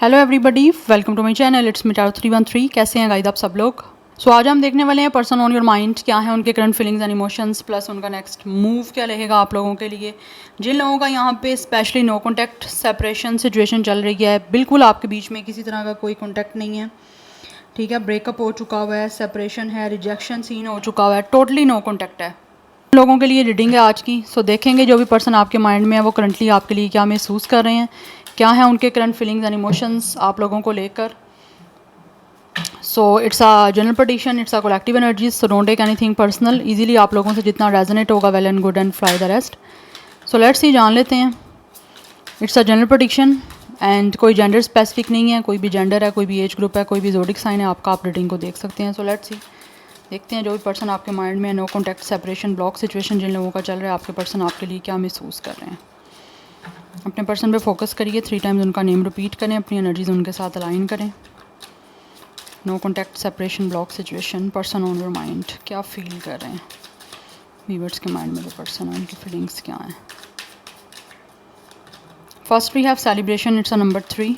Hello everybody, welcome to my channel. It's me Taro 313। कैसे हैं guys आप सब लोग? आज हम देखने वाले हैं पर्सन ऑन योर माइंड, क्या है उनके current feelings and emotions, plus उनका नेक्स्ट मूव क्या रहेगा आप लोगों के लिए। जिन लोगों का यहाँ पे specially no contact separation situation चल रही है, बिल्कुल आपके बीच में किसी तरह का कोई कॉन्टैक्ट नहीं है, ठीक है, ब्रेकअप हो चुका हुआ है, सेपरेशन है, रिजेक्शन सीन हो चुका हुआ है, टोटली नो कॉन्टैक्ट है, लोगों के लिए रीडिंग है आज की। देखेंगे जो भी पर्सन आपके माइंड में है वो करंटली आपके लिए क्या महसूस कर रहे हैं, क्या है उनके करंट फीलिंग्स एंड इमोशंस आप लोगों को लेकर। It's a general prediction, it's a collective energies, so don't take anything personal. Easily आप लोगों से जितना रेजोनेट होगा well and good and fly the rest. Let's see, जान लेते हैं। It's a general prediction and कोई जेंडर स्पेसिफिक नहीं है, कोई भी जेंडर है, कोई भी एज ग्रुप है, कोई भी ज़ोडिक साइन है, आपका आप रीडिंग को देख सकते हैं। लेट्स सी, देखते हैं जो भी पर्सन आपके माइंड में no contact separation block situation जिन लोगों का चल रहा है, आपके पर्सन आपके लिए क्या महसूस कर रहे हैं। अपने पर्सन पे फोकस करिए, 3 टाइम्स उनका नेम रिपीट करें, अपनी एनर्जीज उनके साथ अलाइन करें। No contact separation block situation, person on your mind क्या फील कर रहे हैं, व्यूअर्स के माइंड में जो पर्सन है उनकी फीलिंग्स क्या हैं। First we have celebration, it's a number 3।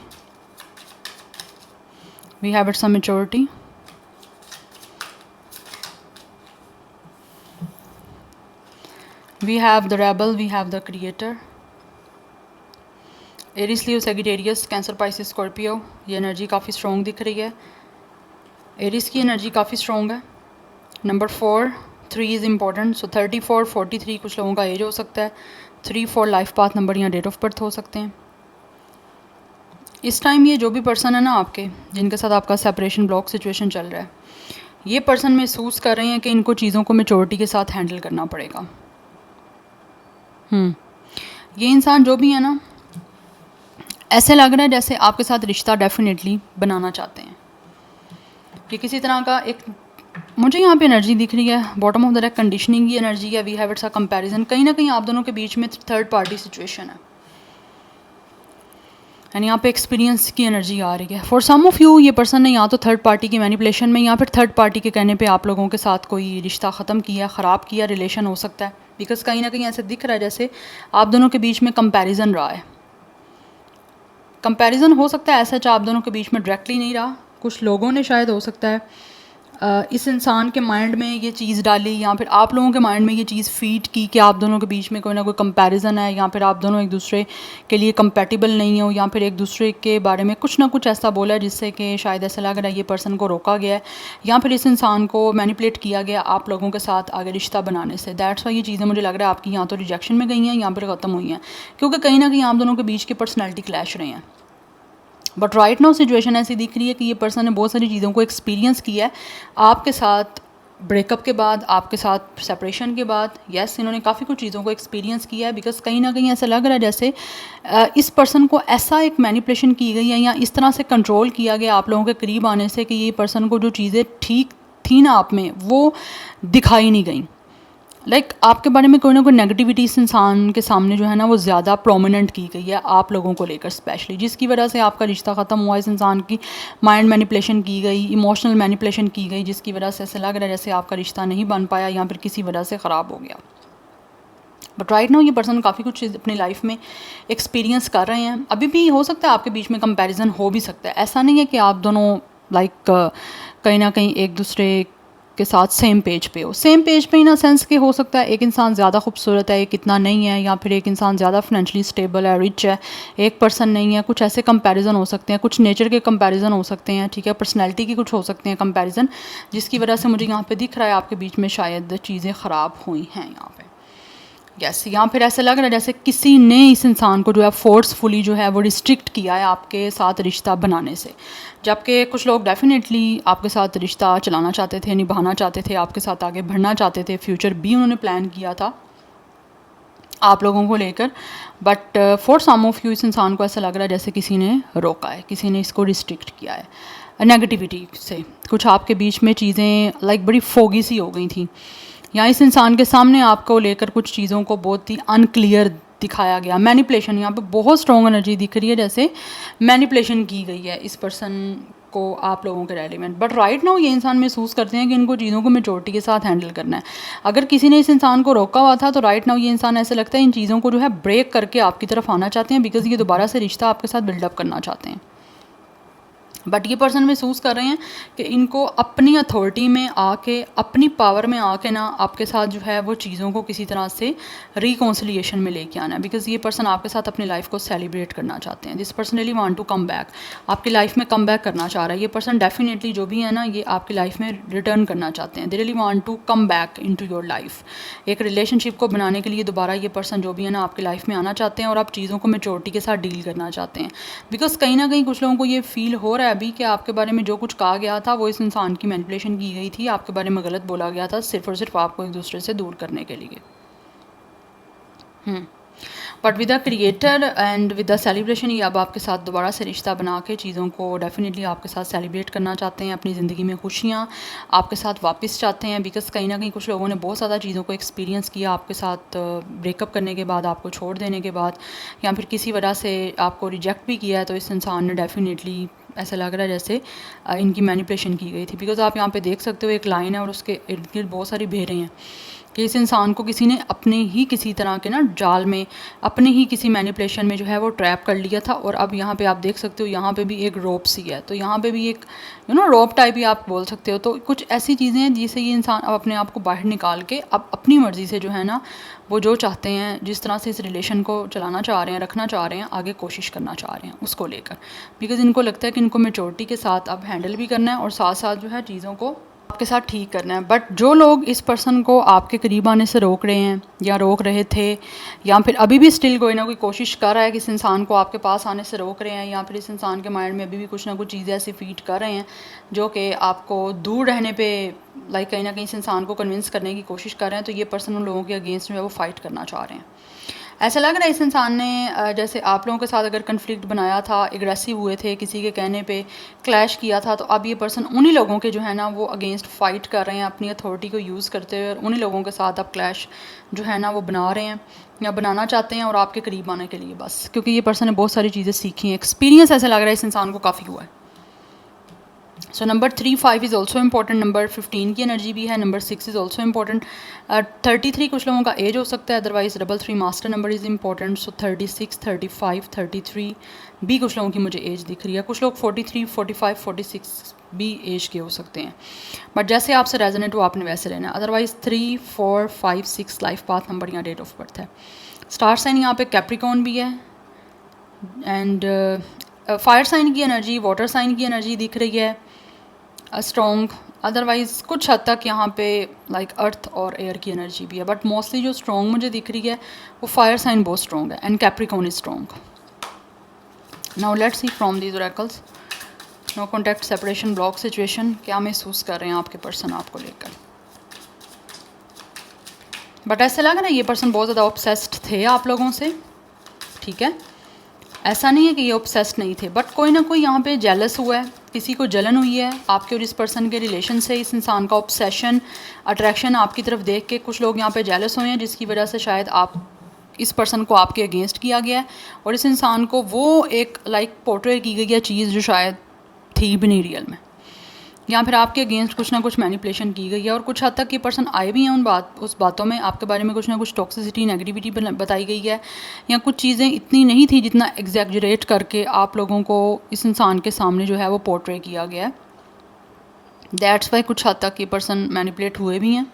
We have it's a maturity. We have the rebel, we have the creator. Aries, Leo, Sagittarius, Cancer, Pisces, Scorpio, ये एनर्जी काफ़ी strong दिख रही है। एरीज की एनर्जी काफ़ी strong है। Number 4, 3 is important. 34, 43 कुछ लोगों का एज हो सकता है। 3, 4 लाइफ पाथ नंबर या डेट ऑफ बर्थ हो सकते हैं। इस टाइम ये जो भी पर्सन है ना आपके, जिनके साथ आपका सेपरेशन ब्लॉक सिचुएशन चल रहा है, ये पर्सन महसूस कर रहे हैं कि इनको चीज़ों को मैच्योरिटी के साथ हैंडल करना पड़ेगा। ये इंसान जो भी है ना, ऐसे लग रहा है जैसे आपके साथ रिश्ता डेफिनेटली बनाना चाहते हैं। कि किसी तरह का एक, मुझे यहाँ पे एनर्जी दिख रही है, bottom of the deck conditioning की एनर्जी है। We have it's a comparison, कहीं ना कहीं आप दोनों के बीच में थर्ड पार्टी सिचुएशन है एंड यहाँ पे एक्सपीरियंस की एनर्जी आ रही है। फॉर सम ऑफ यू ये पर्सन ने या तो थर्ड पार्टी की मैनिपुलेशन में या फिर थर्ड पार्टी के कहने पे आप लोगों के साथ कोई रिश्ता ख़त्म किया, ख़राब किया, रिलेशन हो सकता है। बिकॉज कहीं ना कहीं ऐसे दिख रहा है जैसे आप दोनों के बीच में कंपैरिजन रहा है। कंपैरिजन हो सकता है ऐसा आप दोनों के बीच में डायरेक्टली नहीं रहा, कुछ लोगों ने शायद हो सकता है इस इंसान के माइंड में ये चीज़ डाली या फिर आप लोगों के माइंड में ये चीज़ फीड की कि आप दोनों के बीच में कोई ना कोई कंपैरिजन है, या फिर आप दोनों एक दूसरे के लिए कंपैटिबल नहीं हो, या फिर एक दूसरे के बारे में कुछ ना कुछ ऐसा बोला है जिससे कि शायद ऐसा लग रहा है ये पर्सन को रोका गया है, या फिर इस इंसान को मैनिपुलेट किया गया आप लोगों के साथ आगे रिश्ता बनाने से। दैट्स वाई ये चीज़ें मुझे लग रहा है आपकी यहाँ तो रिजेक्शन में गई हैं या फिर ख़त्म हुई हैं, क्योंकि कहीं ना कहीं आप दोनों के बीच के पर्सनैलिटी क्लैश रहे हैं। बट राइट नाउ सिचुएशन ऐसी दिख रही है कि ये पर्सन ने बहुत सारी चीज़ों को एक्सपीरियंस किया है आपके साथ ब्रेकअप के बाद, आपके साथ सेपरेशन के बाद। यस, इन्होंने काफ़ी कुछ चीज़ों को एक्सपीरियंस किया है। बिकॉज कहीं ना कहीं ऐसा लग रहा है जैसे इस पर्सन को ऐसा एक मैनिपुलेशन की गई है या इस तरह से कंट्रोल किया गया आप लोगों के करीब आने से कि ये पर्सन को जो चीज़ें ठीक थी ना आप में वो दिखाई नहीं गई। आपके बारे में कोई ना कोई नेगेटिविटी इस इंसान के सामने जो है ना वो ज़्यादा प्रोमिनेंट की गई है आप लोगों को लेकर स्पेशली, जिसकी वजह से आपका रिश्ता ख़त्म हुआ। इस इंसान की माइंड मैनिपुलेशन की गई, इमोशनल मैनिपुलेशन की गई, जिसकी वजह से ऐसे लग रहा है जैसे आपका रिश्ता नहीं बन पाया या फिर किसी वजह से ख़राब हो गया। बट राइट नाउ ये पर्सन काफ़ी कुछ चीज़ अपनी लाइफ में एक्सपीरियंस कर रहे हैं। अभी भी हो सकता है आपके बीच में कंपैरिजन हो भी सकता है। ऐसा नहीं है कि आप दोनों कहीं ना कहीं एक दूसरे के साथ सेम पेज पे हो। सेम पेज पे इन अ सेंस के हो सकता है एक इंसान ज़्यादा खूबसूरत है, एक इतना नहीं है, या फिर एक इंसान ज़्यादा फाइनेंशियली स्टेबल है, रिच है, एक पर्सन नहीं है। कुछ ऐसे कंपैरिजन हो सकते हैं, कुछ नेचर के कंपैरिजन हो सकते हैं, ठीक है, पर्सनैलिटी के कुछ हो सकते हैं कंपैरिजन, जिसकी वजह से मुझे यहाँ पे दिख रहा है आपके बीच में शायद चीज़ें ख़राब हुई हैं यहाँ पे। यस, यहाँ फिर ऐसा लग रहा है जैसे किसी ने इस इंसान को जो है फोर्सफुली जो है वो रिस्ट्रिक्ट किया है आपके साथ रिश्ता बनाने से। जबकि कुछ लोग डेफिनेटली आपके साथ रिश्ता चलाना चाहते थे, निभाना चाहते थे, आपके साथ आगे बढ़ना चाहते थे, फ्यूचर भी उन्होंने प्लान किया था आप लोगों को लेकर। But for some of you इस इंसान को ऐसा लग रहा है जैसे किसी ने रोका है, किसी ने इसको रिस्ट्रिक्ट किया है नेगेटिविटी से। कुछ आपके बीच में चीज़ें बड़ी फोगी सी हो गई थी, या इस इंसान के सामने आपको लेकर कुछ चीज़ों को बहुत ही अनक्लियर दिखाया गया। मैनिपुलेशन, यहाँ पे बहुत स्ट्रॉन्ग एनर्जी दिख रही है जैसे मैनिपुलेशन की गई है इस पर्सन को आप लोगों के रेलिवेंट। बट राइट नाउ ये इंसान महसूस करते हैं कि इनको चीज़ों को मैच्योरिटी के साथ हैंडल करना है। अगर किसी ने इस इंसान को रोका हुआ था तो राइट नाउ ये इंसान ऐसे लगता है इन चीज़ों को जो है ब्रेक करके आपकी तरफ आना चाहते हैं, बिकॉज ये दोबारा से रिश्ता आपके साथ बिल्डअप करना चाहते हैं। बट ये पर्सन महसूस कर रहे हैं कि इनको अपनी अथॉरिटी में आके, अपनी पावर में आके ना आपके साथ जो है वो चीज़ों को किसी तरह से रिकॉन्सिलिएशन में लेके आना है, बिकॉज ये पर्सन आपके साथ अपनी लाइफ को सेलिब्रेट करना चाहते हैं। This person really want to come back, आपकी लाइफ में कम बैक करना चाह रहा है। ये पर्सन डेफिनेटली जो भी है ना, ये आपकी लाइफ में रिटर्न करना चाहते हैं। They really want to come back into your life. एक रिलेशनशिप को बनाने के लिए दोबारा ये पर्सन जो भी है ना आपकी लाइफ में आना चाहते हैं, और आप चीज़ों को मेच्योरिटी के साथ डील करना चाहते हैं। बिकॉज कहीं ना कहीं कुछ लोगों को ये फील हो रहा है अभी कि आपके बारे में जो कुछ कहा गया था वो इस इंसान की मैनिपुलेशन की गई थी, आपके बारे में गलत बोला गया था सिर्फ और सिर्फ आपको एक दूसरे से दूर करने के लिए। But with the creator and with the celebration, ये अब आपके साथ दोबारा से रिश्ता बना के चीज़ों को डेफिनेटली आपके साथ सेलिब्रेट करना चाहते हैं। अपनी ज़िंदगी में खुशियाँ आपके साथ वापस चाहते हैं। बिकॉज कहीं ना कहीं कुछ लोगों ने बहुत ज़्यादा चीज़ों को एक्सपीरियंस किया आपके साथ, ब्रेकअप करने के बाद, आपको छोड़ देने के बाद, या फिर किसी वजह से आपको रिजेक्ट भी किया है। तो इस इंसान ने डेफिनेटली ऐसा लग रहा है जैसे इनकी मैनिपुलेशन की गई थी। बिकॉज आप यहाँ पे देख सकते हो एक लाइन है और उसके इर्द गिर्द बहुत सारी भेड़ें हैं कि इस इंसान को किसी ने अपने ही किसी तरह के ना जाल में, अपने ही किसी मैनिपुलेशन में जो है वो ट्रैप कर लिया था। और अब यहाँ पे आप देख सकते हो यहाँ पे भी एक रोप सी है, तो यहाँ पे भी एक रोप टाइप ही आप बोल सकते हो। तो कुछ ऐसी चीज़ें हैं जिससे ये इंसान अब अपने आप को बाहर निकाल के अब अपनी मर्ज़ी से जो है ना वो जो चाहते हैं, जिस तरह से इस रिलेशन को चलाना चाह रहे हैं, रखना चाह रहे हैं, आगे कोशिश करना चाह रहे हैं उसको लेकर। बिकॉज इनको लगता है कि इनको मेच्योरिटी के साथ अब हैंडल भी करना है और साथ साथ जो है चीज़ों को आपके साथ ठीक करना है। बट जो लोग इस पर्सन को आपके करीब आने से रोक रहे हैं या रोक रहे थे, या फिर अभी भी स्टिल कोई ना कोई कोशिश कर रहा है कि इस इंसान को आपके पास आने से रोक रहे हैं, या फिर इस इंसान के माइंड में अभी भी कुछ ना कुछ चीज़ें ऐसी फीड कर रहे हैं जो कि आपको दूर रहने पे लाइक कहीं ना कहीं इस इंसान को कन्विंस करने की कोशिश कर रहे हैं, तो ये पर्सन उन लोगों के अगेंस्ट जो है वो फाइट करना चाह रहे हैं। ऐसा लग रहा है इस इंसान ने जैसे आप लोगों के साथ अगर कन्फ्लिक्ट बनाया था, एग्रेसिव हुए थे, किसी के कहने पे क्लैश किया था, तो अब ये पर्सन उन्हीं लोगों के जो है ना वो अगेंस्ट फाइट कर रहे हैं अपनी अथॉरिटी को यूज़ करते हुए, और उन्हीं लोगों के साथ अब क्लैश जो है ना वो बना रहे हैं या बनाना चाहते हैं, और आपके करीब आने के लिए बस, क्योंकि ये पर्सन ने बहुत सारी चीज़ें सीखी हैं, एक्सपीरियंस ऐसा लग रहा है इस इंसान को काफ़ी हुआ है। So number 3, 5 is also important. Number 15 की एनर्जी भी है। Number 6 is also important. 33 कुछ लोगों का एज हो सकता है, otherwise 3 master number is important. सो 36, 35, 33 भी कुछ लोगों की मुझे एज दिख रही है। कुछ लोग 43, 45, 46 भी एज के हो सकते हैं, बट जैसे आपसे रेजोनेट हो आपने वैसे लेना है। अदरवाइज 3, 4, 5, 6 लाइफ पाथ नंबर या डेट ऑफ बर्थ है। स्टार साइन यहाँ पे कैप्रिकॉर्न भी है, एंड फायर साइन की एनर्जी, वाटर साइन की एनर्जी दिख रही है स्ट्रॉन्ग। अदरवाइज़ कुछ हद तक यहाँ पे लाइक अर्थ और एयर की एनर्जी भी है, बट मोस्टली जो स्ट्रॉन्ग मुझे दिख रही है वो फायर साइन बहुत स्ट्रॉन्ग है, and Capricorn is strong. Now let's see from these oracles, no contact, separation, block situation, क्या महसूस कर रहे हैं आपके पर्सन आपको लेकर। बट ऐसा लगा ना ये पर्सन बहुत ज़्यादा ऑब्सेस्ड थे आप लोगों से, ठीक है, ऐसा नहीं है कि ये ऑब्सेस्ड नहीं थे, बट कोई ना कोई यहाँ पे जेलस हुआ है, किसी को जलन हुई है आपके और इस पर्सन के रिलेशन से। इस इंसान का ऑब्सेशन, अट्रैक्शन आपकी तरफ देख के कुछ लोग यहाँ पे जेलस हुए हैं, जिसकी वजह से शायद आप इस पर्सन को आपके अगेंस्ट किया गया है, और इस इंसान को वो एक लाइक पोर्ट्रे की गई है चीज़ जो शायद थी भी नहीं रियल में, या फिर आपके अगेंस्ट कुछ ना कुछ मैनिपुलेशन की गई है। और कुछ हद तक ये पर्सन आए भी हैं उस बातों में, आपके बारे में कुछ ना कुछ टॉक्सिसिटी, नेगेटिविटी बताई गई है, या कुछ चीज़ें इतनी नहीं थी जितना एग्जैजरेट करके आप लोगों को इस इंसान के सामने जो है वो पोर्ट्रे किया गया है। दैट्स वाई कुछ हद तक ये पर्सन मैनिपुलेट हुए भी हैं,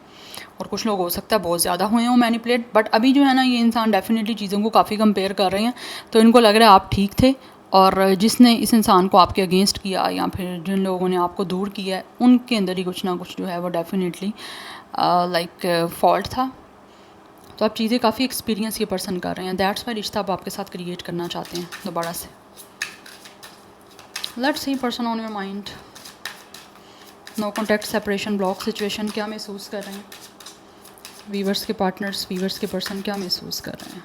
और कुछ लोग हो सकता है बहुत ज़्यादा हुए हों मैनिपुलेट। बट अभी जो है ना ये इंसान डेफिनेटली चीज़ों को काफ़ी कंपेयर कर रहे हैं, तो इनको लग रहा है आप ठीक थे, और जिसने इस इंसान को आपके अगेंस्ट किया या फिर जिन लोगों ने आपको दूर किया है उनके अंदर ही कुछ ना कुछ जो है वो डेफिनेटली लाइक फॉल्ट था। तो आप चीज़ें काफ़ी एक्सपीरियंस ये पर्सन कर रहे हैं, दैट्स वाई रिश्ता आप आपके साथ क्रिएट करना चाहते हैं दोबारा से। Let's see person on your mind, no contact, separation, block situation, क्या महसूस कर रहे हैं वीवर्स के पार्टनर्स, वीवर्स के पर्सन क्या महसूस कर रहे हैं।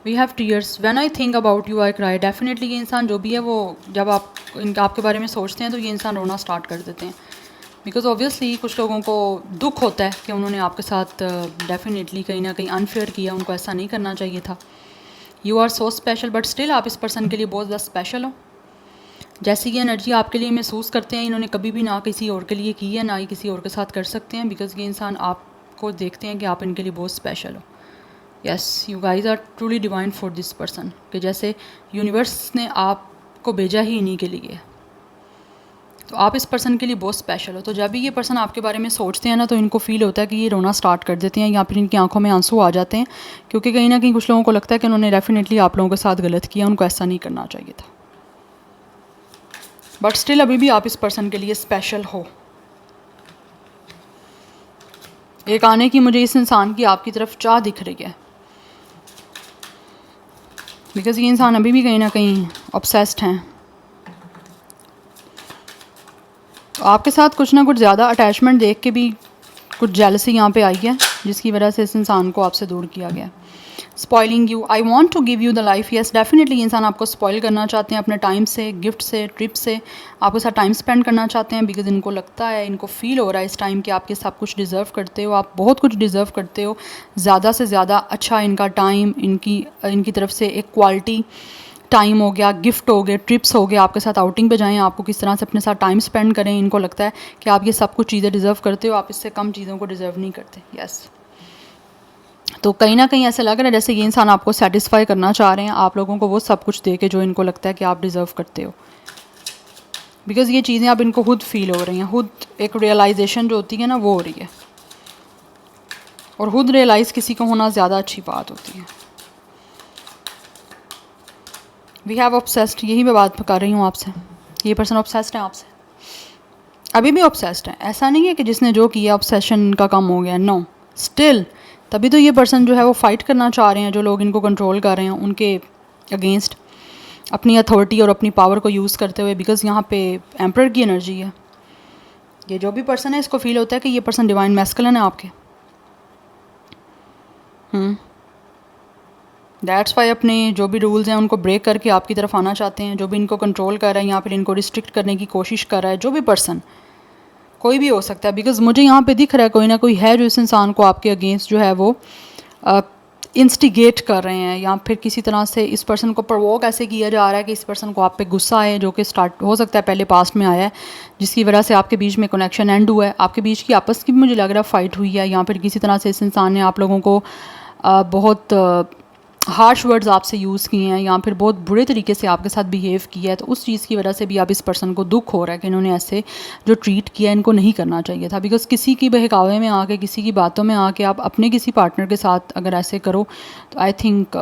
We have tears, when I think about you I cry. Definitely ये इंसान जो भी है वो जब आपके बारे में सोचते हैं तो ये इंसान रोना स्टार्ट कर देते हैं, बिकॉज ऑब्वियसली कुछ लोगों को दुख होता है कि उन्होंने आपके साथ डेफिनेटली कहीं ना कहीं अनफेयर किया, उनको ऐसा नहीं करना चाहिए था। You are so special, but still आप इस पर्सन के लिए बहुत ज़्यादा स्पेशल हो। जैसी ये एनर्जी आपके लिए महसूस करते हैं, इन्होंने कभी भी ना किसी और के लिए की है, ना ही किसी और के साथ कर सकते हैं, बिकॉज ये इंसान आपको देखते हैं कि आप इनके लिए बहुत स्पेशल हो। Yes, you guys are truly divine for this person, कि जैसे यूनिवर्स ने आपको भेजा ही इन्हीं के लिए, तो आप इस पर्सन के लिए बहुत स्पेशल हो। तो जब भी ये पर्सन आपके बारे में सोचते हैं ना, तो इनको फील होता है कि ये रोना स्टार्ट कर देते हैं या फिर इनकी आंखों में आंसू आ जाते हैं, क्योंकि कहीं ना कहीं कुछ लोगों को लगता है कि उन्होंने डेफिनेटली आप लोगों के साथ गलत किया, उनको ऐसा नहीं करना चाहिए था, बट स्टिल अभी भी आप इस पर्सन के लिए स्पेशल हो। एक आने की मुझे इस इंसान की आपकी तरफ चाह दिख रही है, बिकॉज़ ये इंसान अभी भी कहीं ना कहीं ऑब्सेस्ड हैं। तो आपके साथ कुछ ना कुछ ज़्यादा अटैचमेंट देख के भी कुछ जेलसी यहाँ पे आई है, जिसकी वजह से इस इंसान को आपसे दूर किया गया। Spoiling you, I want to give you the life, yes definitely इंसान आपको स्पॉइल करना चाहते हैं अपने टाइम से, गिफ्ट से, ट्रिप से, आपके साथ टाइम स्पेंड करना चाहते हैं, बिकॉज इनको लगता है, इनको फील हो रहा है इस टाइम कि आपके सब कुछ डिज़र्व करते हो, आप बहुत कुछ डिज़र्व करते हो, ज़्यादा से ज़्यादा अच्छा इनका टाइम, इनकी तरफ से एक क्वालिटी टाइम हो गया, गिफ्ट हो गए, ट्रिप्स हो गए, आपके साथ आउटिंग पे जाएं, आपको किस तरह से अपने साथ टाइम स्पेंड करें, इनको लगता है कि आप ये सब कुछ चीज़ें डिज़र्व करते हो, आप इससे कम चीज़ों को डिज़र्व नहीं करते। यस, तो कहीं ना कहीं ऐसा लग रहा है जैसे ये इंसान आपको सेटिस्फाई करना चाह रहे हैं, आप लोगों को वो सब कुछ दे के जो इनको लगता है कि आप डिज़र्व करते हो, बिकॉज़ ये चीज़ें अब इनको खुद फील हो रही हैं, खुद एक रियलाइजेशन जो होती है ना वो हो रही है, और खुद रियलाइज़ किसी को होना ज़्यादा अच्छी बात होती है। वी हैव ऑब्सेस्ड, यही मैं बात कर रही हूँ आपसे, ये पर्सन ऑब्सेस्ड है आपसे, अभी भी ऑब्सेस्ड है। ऐसा नहीं है कि जिसने जो किया ऑब्सेशन का कम हो गया, नो, स्टिल तभी तो ये पर्सन जो है वो फाइट करना चाह रहे हैं, जो लोग इनको कंट्रोल कर रहे हैं उनके अगेंस्ट, अपनी अथॉरिटी और अपनी पावर को यूज़ करते हुए, बिकॉज यहाँ पे एम्परर की एनर्जी है। ये जो भी पर्सन है इसको फील होता है कि ये पर्सन डिवाइन मैस्कुलिन है आपके। दैट्स वाई अपने जो भी रूल्स हैं उनको ब्रेक करके आपकी तरफ आना चाहते हैं, जो भी इनको कंट्रोल कर रहा है या फिर इनको रिस्ट्रिक्ट करने की कोशिश कर रहा है, जो भी पर्सन, कोई भी हो सकता है, बिकॉज मुझे यहाँ पे दिख रहा है कोई ना कोई है जो इस इंसान को आपके अगेंस्ट जो है वो इंस्टिगेट कर रहे हैं, या फिर किसी तरह से इस पर्सन को प्रवोक ऐसे किया जा रहा है कि इस पर्सन को आप पे गुस्सा आए, जो कि स्टार्ट हो सकता है पहले पास्ट में आया है, जिसकी वजह से आपके बीच में कनेक्शन एंड हुआ है, आपके बीच की आपस की भी मुझे लग रहा है फाइट हुई है, या फिर किसी तरह से इस इंसान ने आप लोगों को बहुत हार्श वर्ड्स आपसे यूज़ किए हैं, या फिर बहुत बुरे तरीके से आपके साथ बिहेव किया है, तो उस चीज़ की वजह से भी आप इस पर्सन को दुख हो रहा है कि इन्होंने ऐसे जो ट्रीट किया इनको नहीं करना चाहिए था, बिकॉज किसी की बहकावे में आके, किसी की बातों में आके आप अपने किसी पार्टनर के साथ अगर ऐसे करो तो आई थिंक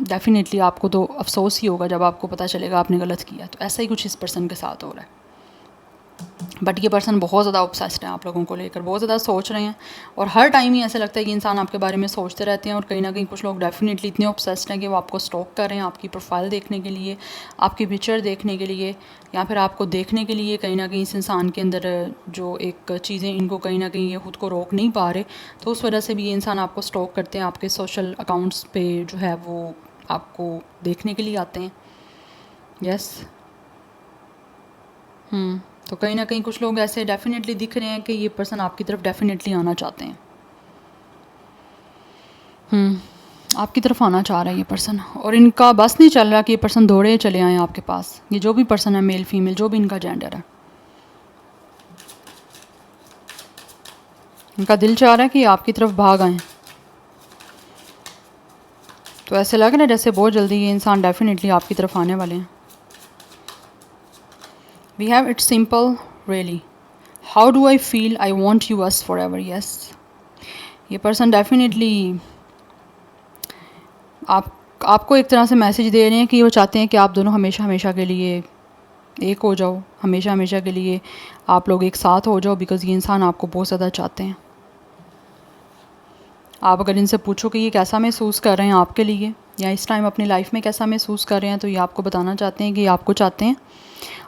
डेफिनेटली आपको तो अफसोस ही होगा जब आपको पता चलेगा आपने गलत किया। तो ऐसा ही कुछ इस पर्सन के साथ हो रहा है, बट ये पर्सन बहुत ज़्यादा ऑब्सेस्ड है आप लोगों को लेकर, बहुत ज़्यादा सोच रहे हैं, और हर टाइम ही ऐसा लगता है कि इंसान आपके बारे में सोचते रहते हैं, और कहीं ना कहीं कुछ लोग डेफिनेटली इतने ऑब्सेस्ड हैं कि वो आपको स्टॉक कर रहे हैं आपकी प्रोफाइल देखने के लिए, आपकी पिक्चर देखने के लिए, या फिर आपको देखने के लिए। कहीं ना कहीं इस इंसान के अंदर जो एक चीज़ें इनको कहीं ना कहीं ये खुद को रोक नहीं पा रहे, तो उस वजह से भी ये इंसान आपको स्टॉक करते हैं, आपके सोशल अकाउंट्स पे जो है वो आपको देखने के लिए आते हैं। यस, तो कहीं ना कहीं कुछ लोग ऐसे डेफिनेटली दिख रहे हैं कि ये पर्सन आपकी तरफ डेफिनेटली आना चाहते हैं, आपकी तरफ आना चाह रहा है ये पर्सन, और इनका बस नहीं चल रहा कि ये पर्सन दौड़े चले आएँ आपके पास। ये जो भी पर्सन है, मेल फीमेल जो भी इनका जेंडर है, इनका दिल चाह रहा है कि आपकी तरफ भाग आएँ। तो ऐसे लग रहा है जैसे बहुत जल्दी ये इंसान डेफिनेटली आपकी तरफ आने वाले हैं। We have it simple, really. How do I feel? I want you us forever. Yes. ये पर्सन डेफिनेटली आपको एक तरह से मैसेज दे रहे हैं कि वो चाहते हैं कि आप दोनों हमेशा हमेशा के लिए एक हो जाओ, हमेशा हमेशा के लिए आप लोग एक साथ हो जाओ, बिकॉज़ ये इंसान आपको बहुत ज़्यादा चाहते हैं। आप अगर इनसे पूछो कि ये कैसा महसूस कर रहे हैं आपके लिए, या इस टाइम अपनी लाइफ में कैसा महसूस कर रहे हैं, तो ये आपको बताना चाहते हैं कि आपको चाहते हैं,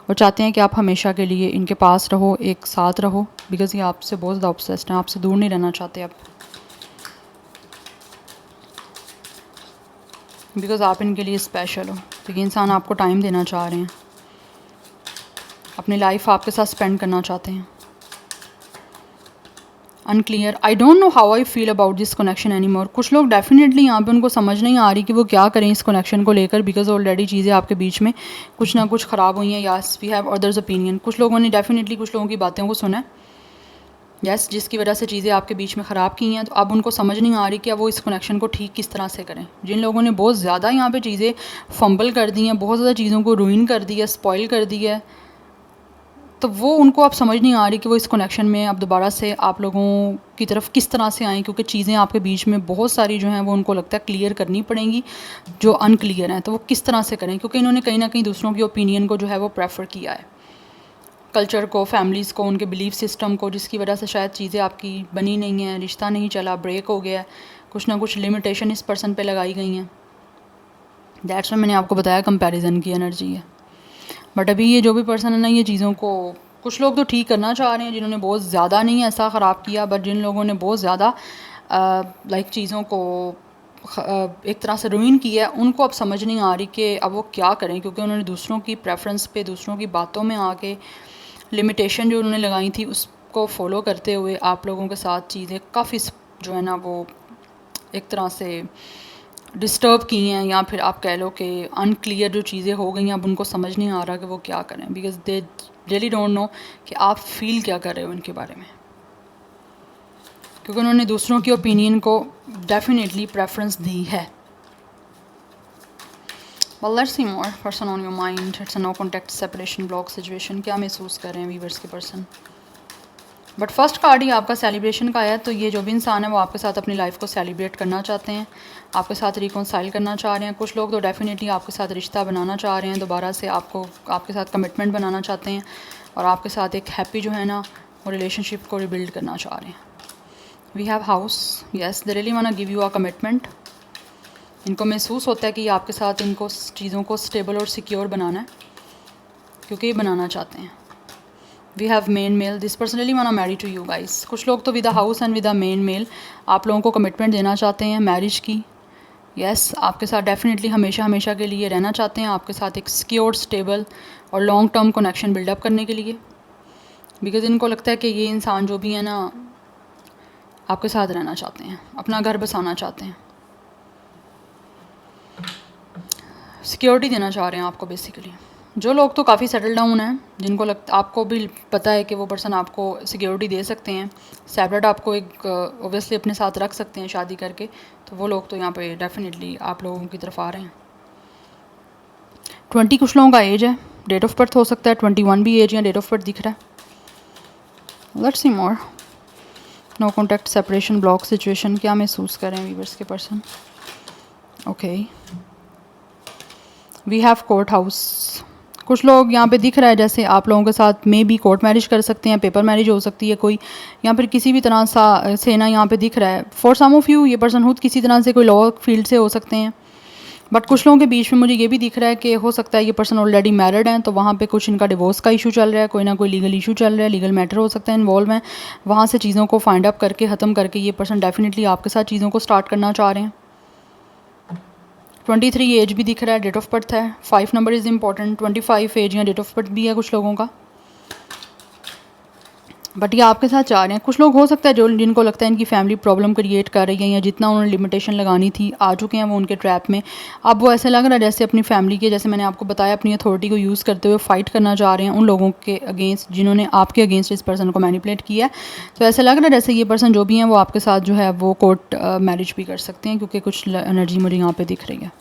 और चाहते हैं कि आप हमेशा के लिए इनके पास रहो, एक साथ रहो, बिकॉज़ ये आपसे बहुत ज़्यादा ऑब्सेस्ड हैं, आपसे दूर नहीं रहना चाहते अब, बिकॉज़ आप इनके लिए स्पेशल हो। तो ये इंसान आपको टाइम देना चाह रहे हैं, अपनी लाइफ आपके साथ स्पेंड करना चाहते हैं। Unclear, I don't know how I feel about this connection any more. कुछ लोग डेफिनेटली यहाँ पे उनको समझ नहीं आ रही कि वो क्या करें इस कनेक्शन को लेकर, बिकॉज ऑलरेडी चीज़ें आपके बीच में कुछ ना कुछ ख़राब हुई हैं। यास वी हैव अदर्स ओपिनियन, कुछ लोगों ने डेफिनेटली कुछ लोगों की बातों को सुना है, यस, जिसकी वजह से चीज़ें आपके बीच में ख़राब की हैं, तो अब उनको समझ नहीं आ रही कि अब वो इस कनेक्शन को ठीक किस तरह से करें। जिन लोगों ने बहुत ज़्यादा यहाँ पे चीज़ें फंबल कर दी हैं, बहुत ज़्यादा चीज़ों को रूइन कर दिया, स्पॉइल कर दिया है, तो वो उनको अब समझ नहीं आ रही कि वो इस कनेक्शन में अब दोबारा से आप लोगों की तरफ किस तरह से आएँ, क्योंकि चीज़ें आपके बीच में बहुत सारी जो हैं वो उनको लगता है क्लियर करनी पड़ेंगी, जो अनक्लियर हैं, तो वो किस तरह से करें, क्योंकि इन्होंने कहीं ना कहीं दूसरों की ओपिनियन को जो है वो प्रेफर किया है, कल्चर को, फैमिलीज़ को, उनके बिलीफ सिस्टम को, जिसकी वजह से शायद चीज़ें आपकी बनी नहीं हैं, रिश्ता नहीं चला, ब्रेक हो गया है, कुछ ना कुछ लिमिटेशन इस पर्सन पे लगाई गई हैं। दैट्स में मैंने आपको बताया कंपैरिजन की एनर्जी है। बट अभी ये जो भी पर्सन है ना, ये चीज़ों को कुछ लोग तो ठीक करना चाह रहे हैं जिन्होंने बहुत ज़्यादा नहीं ऐसा ख़राब किया, बट जिन लोगों ने बहुत ज़्यादा लाइक चीज़ों को एक तरह से रूइन किया है, उनको अब समझ नहीं आ रही कि अब वो क्या करें, क्योंकि उन्होंने दूसरों की प्रेफरेंस पे, दूसरों की बातों में आके लिमिटेशन जो उन्होंने लगाई थी उसको फॉलो करते हुए आप लोगों के साथ चीज़ें काफ़ी जो है ना वो एक तरह से डिस्टर्ब की हैं, या फिर आप कह लो कि अनक्लियर जो चीज़ें हो गई हैं, अब उनको समझ नहीं आ रहा कि वो क्या करें, because they really don't know कि आप फील क्या कर रहे हो इनके बारे में, क्योंकि उन्होंने दूसरों की ओपिनियन को डेफिनेटली प्रेफरेंस दी है। Well, let's see more. Person on your mind. It's a no contact separation block situation. क्या महसूस कर रहे हैं व्यूवर्स के पर्सन? बट फर्स्ट कार्ड ही आपका सेलिब्रेशन का है, तो ये जो भी इंसान है वो आपके साथ अपनी लाइफ को सेलिब्रेट करना चाहते हैं, आपके साथ रिकॉन्साइल करना चाह रहे हैं। कुछ लोग तो डेफिनेटली आपके साथ रिश्ता बनाना चाह रहे हैं, दोबारा से आपको आपके साथ कमिटमेंट बनाना चाहते हैं, और आपके साथ एक हैप्पी जो है ना वो रिलेशनशिप को रिबिल्ड करना चाह रहे हैं। We have house, yes, they really want to give you a commitment. इनको महसूस होता है कि आपके साथ इनको चीज़ों को स्टेबल और सिक्योर बनाना है, क्योंकि ये बनाना चाहते हैं। We have men male, this person really want to marry to you guys. कुछ लोग तो with the house and with the men male आप लोगों को कमिटमेंट देना चाहते हैं मैरिज की। यस, आपके साथ डेफिनेटली हमेशा हमेशा के लिए रहना चाहते हैं, आपके साथ एक सिक्योर, स्टेबल और लॉन्ग टर्म कनेक्शन बिल्डअप करने के लिए, बिकॉज इनको लगता है कि ये इंसान जो भी है ना आपके साथ रहना चाहते हैं, अपना घर बसाना चाहते हैं, सिक्योरिटी देना चाह रहे हैं आपको बेसिकली। जो लोग तो काफ़ी सेटल डाउन हैं, जिनको आपको भी पता है कि वो पर्सन आपको सिक्योरिटी दे सकते हैं, सेपरेट आपको एक ओबियसली अपने साथ रख सकते हैं शादी करके, तो वो लोग तो यहाँ पे डेफिनेटली आप लोगों की तरफ आ रहे हैं। 20 कुछ लोगों का एज है, डेट ऑफ बर्थ हो सकता है 21 भी एज या डेट ऑफ बर्थ दिख रहा है। Let's see more. No contact separation block situation, क्या महसूस कर रहे हैं व्यूवर्स के person? Okay, we have court house. कुछ लोग यहाँ पे दिख रहा है जैसे आप लोगों के साथ मे बी कोर्ट मैरिज कर सकते हैं, पेपर मैरिज हो सकती है कोई, या फिर किसी भी तरह से ना यहाँ पे दिख रहा है। फॉर सम ऑफ यू ये पर्सन खुद किसी तरह से कोई लॉ फील्ड से हो सकते हैं, बट कुछ लोगों के बीच में मुझे ये भी दिख रहा है कि हो सकता है ये पर्सन ऑलरेडी मैरिड हैं, तो वहाँ पे कुछ इनका डिवोर्स का इशू चल रहा है, कोई ना कोई लीगल इशू चल रहा है, लीगल मैटर हो सकता है इन्वॉल्व हैं, वहाँ से चीज़ों को फाइंड अप करके ख़त्म करके ये पर्सन डेफिनेटली आपके साथ चीज़ों को स्टार्ट करना चाह रहे हैं। 23 एज भी दिख रहा है, डेट ऑफ बर्थ है, 5 नंबर इज़ इंपॉर्टेंट, 25 एज या डेट ऑफ बर्थ भी है कुछ लोगों का, बट ये आपके साथ चाह रहे हैं। कुछ लोग हो सकता है जो जिनको लगता है इनकी फैमिली प्रॉब्लम क्रिएट कर रही है, या जितना उन्होंने लिमिटेशन लगानी थी आ चुके हैं वो उनके ट्रैप में। अब वो ऐसा लग रहा है जैसे अपनी फैमिली के, जैसे मैंने आपको बताया, अपनी अथॉरिटी को यूज़ करते हुए फाइट करना चाह रहे हैं उन लोगों के अगेंस्ट जिन्होंने आपके अगेंस्ट इस पर्सन को मैनिपुलेट किया है। तो ऐसा लग रहा है जैसे ये पर्सन जो भी हैं वो आपके साथ जो है वो कोर्ट मैरिज भी कर सकते हैं, क्योंकि कुछ एनर्जी मुझे यहाँ पर दिख रही है।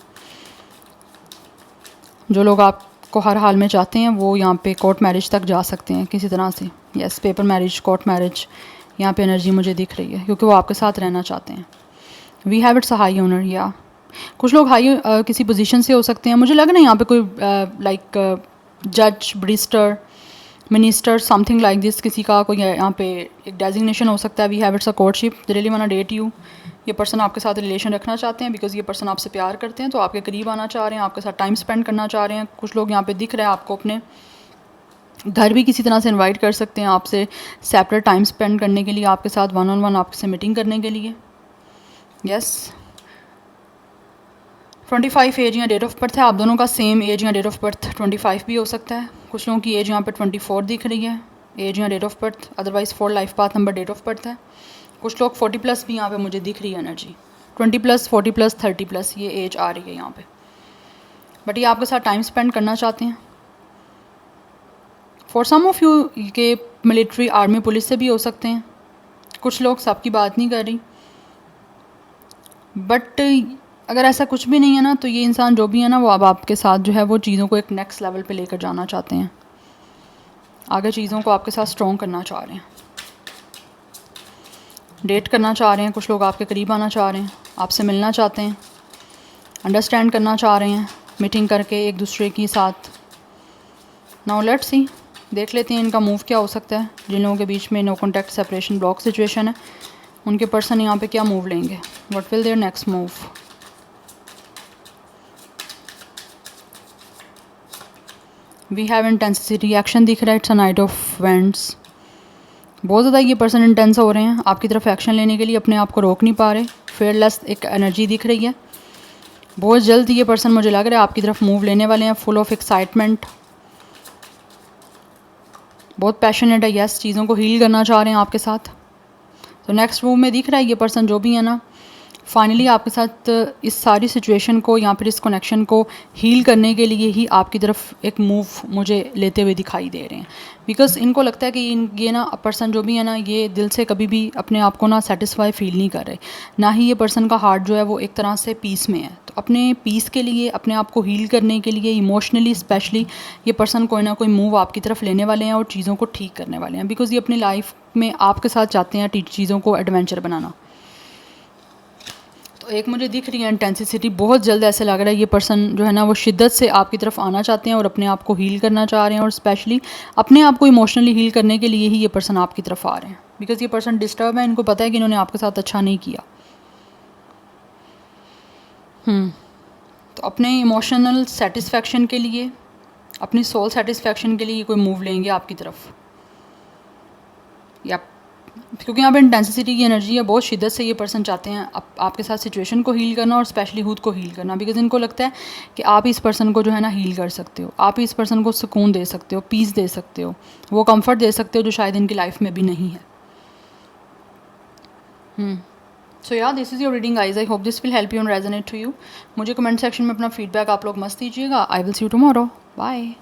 जो लोग आपको हर हाल में चाहते हैं वो यहाँ पे कोर्ट मैरिज तक जा सकते हैं किसी तरह से। Yes, paper marriage, court marriage, यहाँ पे एनर्जी मुझे दिख रही है, क्योंकि वो आपके साथ रहना चाहते हैं। We have it's a high honour, या कुछ लोग हाई किसी पोजीशन से हो सकते हैं। मुझे लग रहा है यहाँ पे कोई लाइक जज, Brewster, minister, something like this, किसी का कोई यहाँ पे एक डेजिग्नेशन हो सकता है। We have it's a courtship, they really want to date you. ये पर्सन आपके साथ रिलेशन रखना चाहते हैं, बिकॉज ये पर्सन आपसे प्यार करते हैं, तो आपके करीब आना चाह रहे हैं, आपके साथ टाइम स्पेंड करना चाह रहे हैं। कुछ लोग यहाँ पे दिख रहे हैं आपको अपने घर भी किसी तरह से इनवाइट कर सकते हैं आपसे सेपरेट टाइम स्पेंड करने के लिए, आपके साथ 1-on-1 आपसे मीटिंग करने के लिए। यस, 25 एज या डेट ऑफ बर्थ है, आप दोनों का सेम एज या डेट ऑफ बर्थ 25 भी हो सकता है। कुछ लोगों की एज यहाँ पे 24 दिख रही है, एज या date of birth, otherwise 4 life path number date of birth है। कुछ लोग 40+ भी यहाँ पे मुझे दिख रही है एनर्जी, 20+, 40+, 30+ ये एज आ रही है यहाँ पे, बट ये आपके साथ टाइम स्पेंड करना चाहते हैं। फॉर सम ऑफ यू के मिलिट्री, आर्मी, पुलिस से भी हो सकते हैं, कुछ लोग सबकी बात नहीं कर रही, बट अगर ऐसा कुछ भी नहीं है ना, तो ये इंसान जो भी है ना, वो अब आपके साथ जो है वो चीज़ों को एक नेक्स्ट लेवल पे लेकर जाना चाहते हैं, आगे चीज़ों को आपके साथ स्ट्रॉन्ग करना चाह रहे हैं, डेट करना चाह रहे हैं। कुछ लोग आपके करीब आना चाह रहे हैं, आपसे मिलना चाहते हैं, अंडरस्टैंड करना चाह रहे हैं, मीटिंग करके एक दूसरे के साथ। नाउ लेट्स सी, देख लेते हैं इनका मूव क्या हो सकता है। जिन लोगों के बीच में no contact, separation, block situation है, उनके पर्सन यहाँ पे क्या मूव लेंगे, what will their next move. We have intensity, action दिख रहा है, it's a knight of wands. बहुत ज़्यादा ये पर्सन इंटेंस हो रहे हैं आपकी तरफ एक्शन लेने के लिए, अपने आप को रोक नहीं पा रहे, फेयरलेस एक एनर्जी दिख रही है। बहुत जल्द ये पर्सन मुझे लग रहा है आपकी तरफ मूव लेने वाले हैं, फुल ऑफ एक्साइटमेंट, बहुत पैशनेट है, यस, चीज़ों को हील करना चाह रहे हैं आपके साथ। तो नेक्स्ट मूव में दिख रहा है ये पर्सन जो भी है ना, फाइनली आपके साथ इस सारी सिचुएशन को या फिर इस कनेक्शन को हील करने के लिए ही आपकी तरफ एक मूव मुझे लेते हुए दिखाई दे रहे हैं। बिकॉज इनको लगता है कि ये ना पर्सन जो भी है ना, ये दिल से कभी भी अपने आप को ना सेटिस्फाई फील नहीं कर रहे, ना ही ये पर्सन का हार्ट जो है वो एक तरह से पीस में है। तो अपने पीस के लिए, अपने आप को हील करने के लिए, इमोशनली स्पेशली, ये पर्सन कोई ना कोई मूव आपकी तरफ लेने वाले हैं और चीज़ों को ठीक करने वाले हैं। बिकॉज ये अपनी लाइफ में आपके साथ चाहते हैं चीज़ों को एडवेंचर बनाना। तो एक मुझे दिख रही है इंटेंसिटी, बहुत जल्द ऐसे लग रहा है ये पर्सन जो है ना वो शिद्दत से आपकी तरफ आना चाहते हैं और अपने आप को हील करना चाह रहे हैं, और स्पेशली अपने आप को इमोशनली हील करने के लिए ही ये पर्सन आपकी तरफ आ रहे हैं। बिकॉज ये पर्सन डिस्टर्ब है, इनको पता है कि इन्होंने आपके साथ अच्छा नहीं किया। तो अपने इमोशनल सेटिस्फेक्शन के लिए, अपनी सोल सेटिस्फेक्शन के लिए ये कोई मूव लेंगे आपकी तरफ, या क्योंकि यहाँ पे इंटेंसिटी की एनर्जी है, बहुत शिद्दत से ये पर्सन चाहते हैं आपके साथ सिचुएशन को हील करना और स्पेशली खुद को हील करना। बिकॉज इनको लगता है कि आप इस पर्सन को जो है ना हील कर सकते हो, आप इस पर्सन को सुकून दे सकते हो, पीस दे सकते हो, वो कंफर्ट दे सकते हो जो शायद इनकी लाइफ में भी नहीं है। सो या this is your reading guys, I hope this will help you and resonate to you. मुझे कमेंट सेक्शन में अपना फीडबैक आप लोग मस्त दीजिएगा। I will see you tomorrow, bye.